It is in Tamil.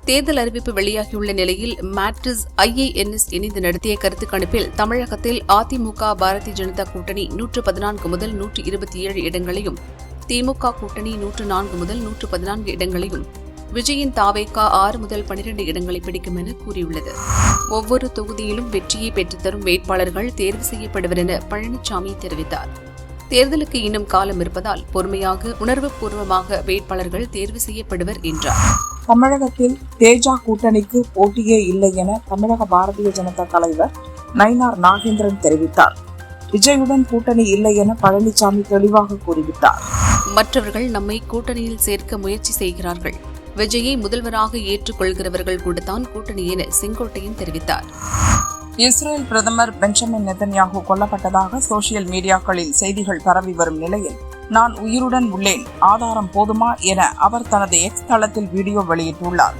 தேர்தல் அறிவிப்பு வெளியாகியுள்ள நிலையில் மேட்ரிஸ் IANS இணைந்து நடத்திய கருத்து கணிப்பில் தமிழகத்தில் அதிமுக பாரதிய ஜனதா கூட்டணி 114 முதல் 127 இடங்களையும், திமுக கூட்டணி 104 முதல் 114 இடங்களையும், விஜயின் தாவேகா 6 முதல் 12 இடங்களை பிடிக்கும் என கூறியுள்ளது. ஒவ்வொரு தொகுதியிலும் வெற்றியை பெற்றுத்தரும் வேட்பாளர்கள் தேர்வு செய்யப்படுவர் என பழனிசாமி தெரிவித்தார். தேர்தலுக்கு இன்னும் காலம் இருப்பதால் பொறுமையாக உணர்வுபூர்வமாக வேட்பாளர்கள் தேர்வு செய்யப்படுவர் என்றார். தமிழகத்தில் தேஜா கூட்டணிக்கு போட்டியே இல்லை என தமிழக பாரதிய ஜனதா தலைவர் நயினார் நாகேந்திரன் தெரிவித்தார். விஜயுடன் கூட்டணி இல்லை என பழனிசாமி தெளிவாக கூறிவிட்டார். மற்றவர்கள் நம்மை கூட்டணியில் சேர்க்க முயற்சி செய்கிறார்கள். விஜயை முதல்வராக ஏற்றுக்கொள்கிறவர்கள் கூடத்தான் கூட்டணி என செங்கோட்டையன் தெரிவித்தார். இஸ்ரேல் பிரதமர் பெஞ்சமின் நெதன்யாகு கொல்லப்பட்டதாக சோசியல் மீடியாக்களில் செய்திகள் பரவி வரும் நிலையில் நான் உயிருடன் உள்ளேன், ஆதாரம் போதுமா என அவர் தனது எக்ஸ் தளத்தில் வீடியோ வெளியிட்டுள்ளார்.